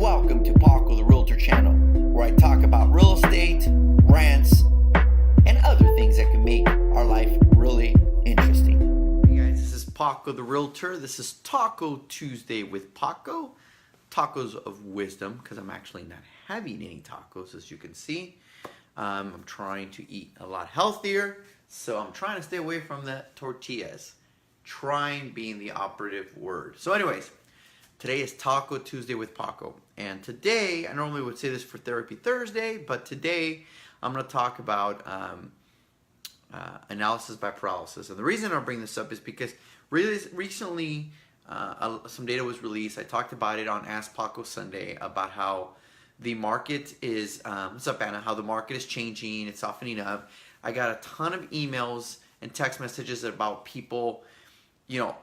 Welcome to Paco the Realtor channel, where I talk about real estate, rants, and other things that can make our life really interesting. Hey guys, this is Paco the Realtor. This is Taco Tuesday with Paco. Tacos of wisdom, because I'm actually not having any tacos, as you can see. I'm trying to eat a lot healthier, so I'm trying to stay away from the tortillas. Trying being the operative word. So anyways, today is Taco Tuesday with Paco. And today, I normally would say this for Therapy Thursday, but today I'm going to talk about analysis by paralysis. And the reason I bring this up is because really recently some data was released. I talked about it on Ask Paco Sunday about how the market is, what's up Anna, how the market is changing, it's softening up. I got a ton of emails and text messages about people, you know,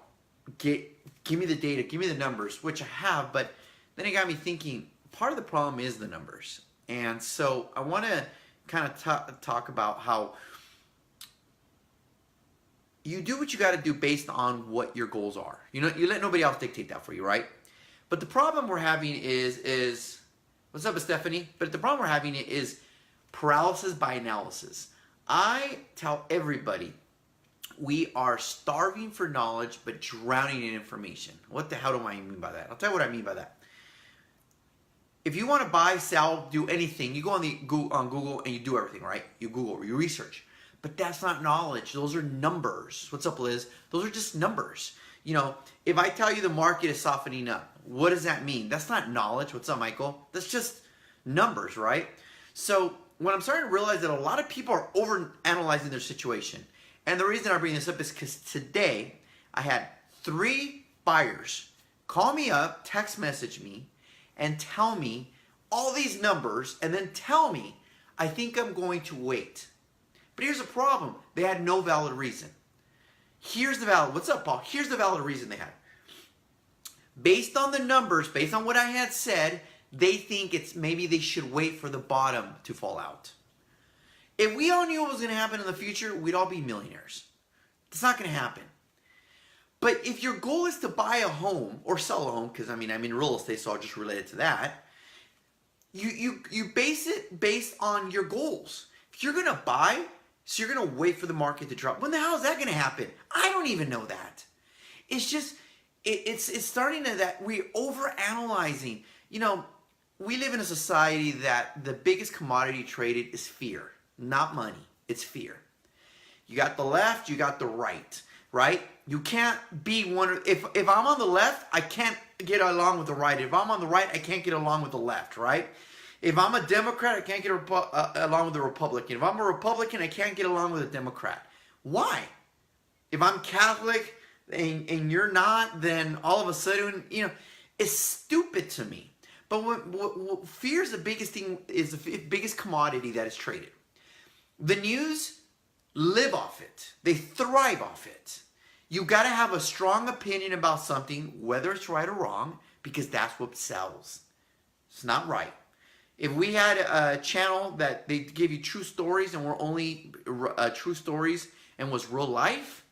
give me the data, give me the numbers, which I have, but then it got me thinking, part of the problem is the numbers. And so I want to kind of talk about how you do what you got to do based on what your goals are. You know, you let nobody else dictate that for you, right? But the problem we're having is what's up, Stephanie? But the problem we're having is paralysis by analysis. I tell everybody, we are starving for knowledge, but drowning in information. What the hell do I mean by that? I'll tell you what I mean by that. If you want to buy, sell, do anything, you go on Google and you do everything, right? You Google, you research. But that's not knowledge. Those are numbers. What's up, Liz? Those are just numbers. You know, if I tell you the market is softening up, what does that mean? That's not knowledge. What's up, Michael? That's just numbers, right? So when I'm starting to realize that a lot of people are overanalyzing their situation. And the reason I bring this up is because today I had 3 buyers call me up, text message me, and tell me all these numbers, and then tell me, I think I'm going to wait. But here's the problem. They had no valid reason. Here's the valid, what's up, Paul? Here's the valid reason they had. Based on the numbers, based on what I had said, they think it's maybe they should wait for the bottom to fall out. If we all knew what was going to happen in the future, we'd all be millionaires. It's not going to happen. But if your goal is to buy a home or sell a home, because I'm in real estate, so I'll just relate it to that, you base it based on your goals. If you're going to buy, so you're going to wait for the market to drop. When the hell is that going to happen? I don't even know that. It's just, it's starting to that we're overanalyzing. You know, we live in a society that the biggest commodity traded is fear. Not money, it's fear. You got the left, you got the right, right? You can't be one. If I'm on the left, I can't get along with the right. If I'm on the right, I can't get along with the left, right? If I'm a Democrat, I can't get along with the Republican. If I'm a Republican, I can't get along with a Democrat. Why? If I'm Catholic and you're not, then all of a sudden, you know, it's stupid to me. But what fear is the biggest thing, is the biggest commodity that is traded. The news live off it. They thrive off it. You got to have a strong opinion about something, whether it's right or wrong, because that's what sells. It's not right. If we had a channel that they give you true stories and were only true stories and was real life,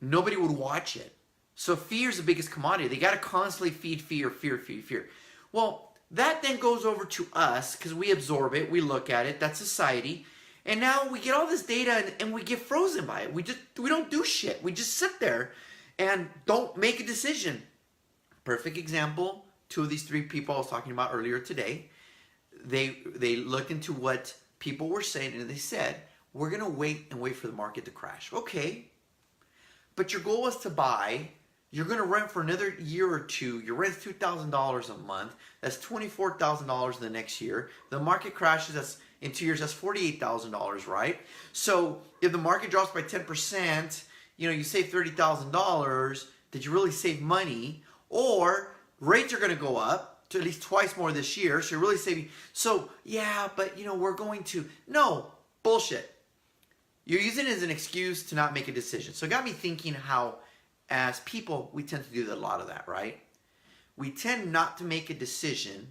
nobody would watch it. So fear is the biggest commodity. They got to constantly feed fear, fear, fear, fear. Well, that then goes over to us because we absorb it. We look at it. That's society. And now we get all this data and we get frozen by it. We don't do shit. We just sit there and don't make a decision. Perfect example, 2 of these 3 people I was talking about earlier today, they looked into what people were saying and they said, we're going to wait for the market to crash. Okay, but your goal is to buy. You're going to rent for another year or 2. Your rent's $2,000 a month. That's $24,000 the next year. The market crashes, that's in 2 years, that's $48,000, right? So if the market drops by 10%, you know, you save $30,000. Did you really save money? Or rates are going to go up to at least twice more this year, so you're really saving. So yeah, but you know, we're going to. No, bullshit. You're using it as an excuse to not make a decision. So it got me thinking how, as people, we tend to do a lot of that, right? We tend not to make a decision.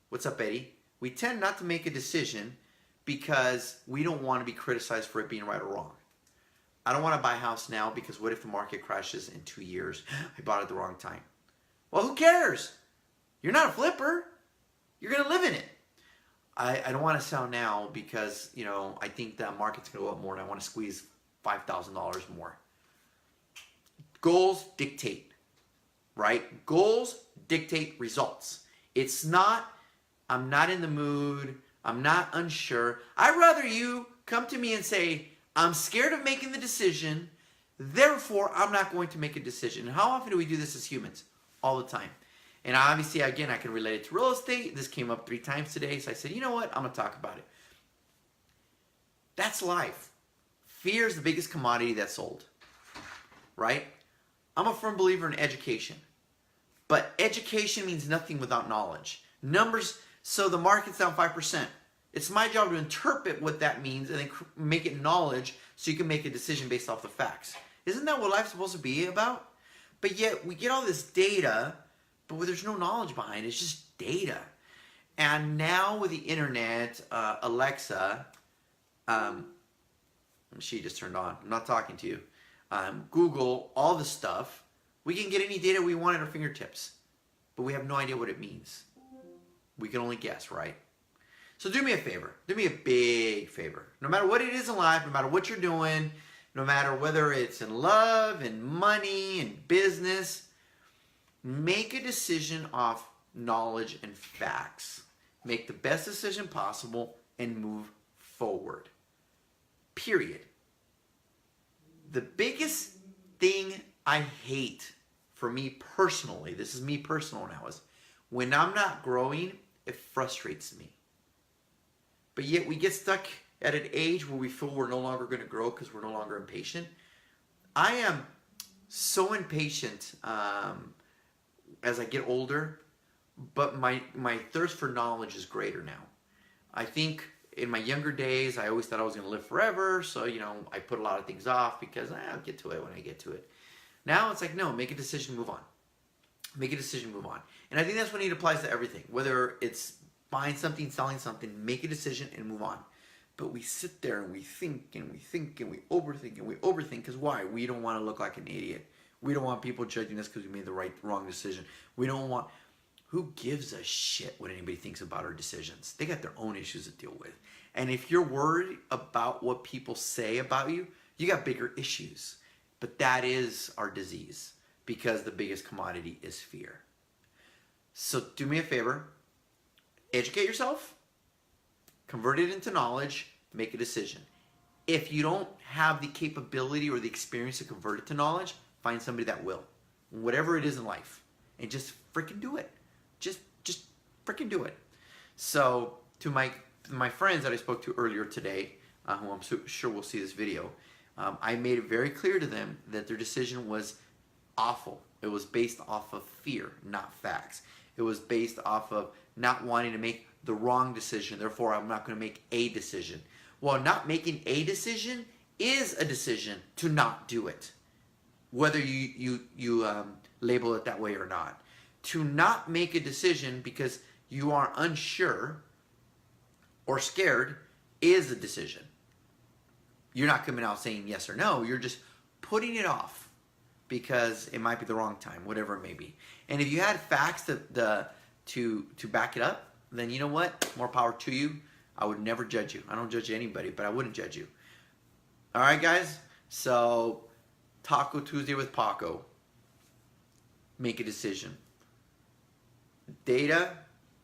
What's up, Eddie? We tend not to make a decision because we don't want to be criticized for it being right or wrong. I don't want to buy a house now because what if the market crashes in 2 years? I bought it at the wrong time. Well, who cares? You're not a flipper. You're going to live in it. I don't want to sell now because, you know, I think the market's going to go up more and I want to squeeze $5,000 more. Goals dictate, right? Goals dictate results. It's not, I'm not in the mood, I'm not unsure. I'd rather you come to me and say, I'm scared of making the decision, therefore I'm not going to make a decision. And how often do we do this as humans? All the time. And obviously, again, I can relate it to real estate. This came up 3 times today, so I said, you know what? I'm going to talk about it. That's life. Fear is the biggest commodity that's sold, right? I'm a firm believer in education. But education means nothing without knowledge. Numbers, so the market's down 5%. It's my job to interpret what that means and then make it knowledge so you can make a decision based off the facts. Isn't that what life's supposed to be about? But yet, we get all this data, but there's no knowledge behind it. It's just data. And now with the internet, Alexa, she just turned on. I'm not talking to you. Google, all the stuff. We can get any data we want at our fingertips. But we have no idea what it means. We can only guess, right? So do me a favor. Do me a big favor. No matter what it is in life, no matter what you're doing, no matter whether it's in love, in money, in business, make a decision off knowledge and facts. Make the best decision possible and move forward. Period. The biggest thing I hate for me personally, this is me personal now, is when I'm not growing, it frustrates me. But yet we get stuck at an age where we feel we're no longer going to grow because we're no longer impatient. I am so impatient as I get older, but my thirst for knowledge is greater now. I think in my younger days, I always thought I was going to live forever, so, you know, I put a lot of things off because I'll get to it when I get to it. Now it's like, no, make a decision, move on. Make a decision, move on. And I think that's when it applies to everything. Whether it's buying something, selling something, make a decision and move on. But we sit there and we think and we think and we overthink and we overthink because why? We don't want to look like an idiot. We don't want people judging us because we made the wrong decision. We don't want... Who gives a shit what anybody thinks about our decisions? They got their own issues to deal with. And if you're worried about what people say about you, you got bigger issues. But that is our disease because the biggest commodity is fear. So do me a favor. Educate yourself. Convert it into knowledge. Make a decision. If you don't have the capability or the experience to convert it to knowledge, find somebody that will. Whatever it is in life. And just freaking do it. Just freaking do it. So to my friends that I spoke to earlier today, who I'm sure will see this video, I made it very clear to them that their decision was awful. It was based off of fear, not facts. It was based off of not wanting to make the wrong decision. Therefore, I'm not going to make a decision. Well, not making a decision is a decision to not do it, whether you label it that way or not. To not make a decision because you are unsure or scared is a decision. You're not coming out saying yes or no. You're just putting it off because it might be the wrong time, whatever it may be. And if you had facts to back it up, then you know what? More power to you. I would never judge you. I don't judge anybody, but I wouldn't judge you. All right, guys? So, Taco Tuesday with Paco. Make a decision. Data,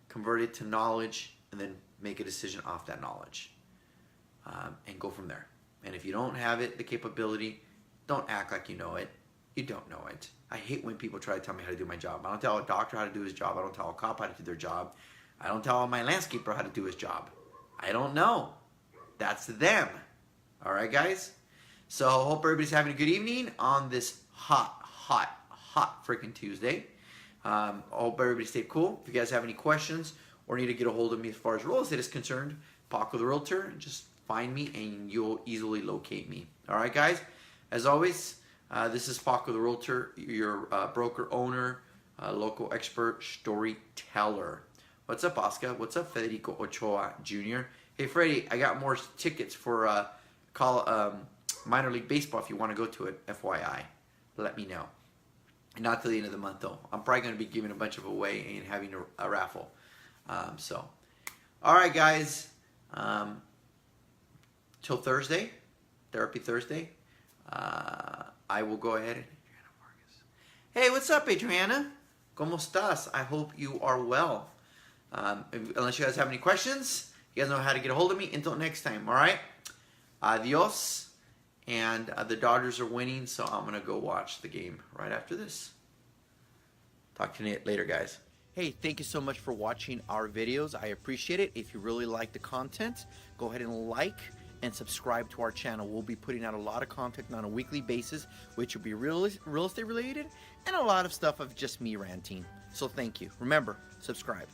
convert it to knowledge, and then make a decision off that knowledge. And go from there. And if you don't have it, the capability, don't act like you know it. You don't know it. I hate when people try to tell me how to do my job. I don't tell a doctor how to do his job. I don't tell a cop how to do their job. I don't tell my landscaper how to do his job. I don't know. That's them. All right, guys? So hope everybody's having a good evening on this hot freaking Tuesday. Hope everybody stay cool. If you guys have any questions or need to get a hold of me as far as real estate is concerned, Paco the Realtor, just find me and you'll easily locate me. All right, guys? As always, this is Paco the Realtor, your broker owner, local expert, storyteller. What's up, Oscar? What's up, Federico Ochoa Jr.? Hey, Freddie, I got more tickets for minor league baseball if you want to go to it, FYI. Let me know. Not till the end of the month, though. I'm probably going to be giving a bunch of away and having a raffle. So, all right, guys. Till Thursday, Therapy Thursday, I will go ahead and... Hey, what's up, Adriana? ¿Cómo estás? I hope you are well. Unless you guys have any questions, you guys know how to get a hold of me. Until next time, all right? Adios. And the Dodgers are winning, so I'm going to go watch the game right after this. Talk to you later, guys. Hey, thank you so much for watching our videos. I appreciate it. If you really like the content, go ahead and like and subscribe to our channel. We'll be putting out a lot of content on a weekly basis, which will be real estate related and a lot of stuff of just me ranting. So thank you. Remember, subscribe.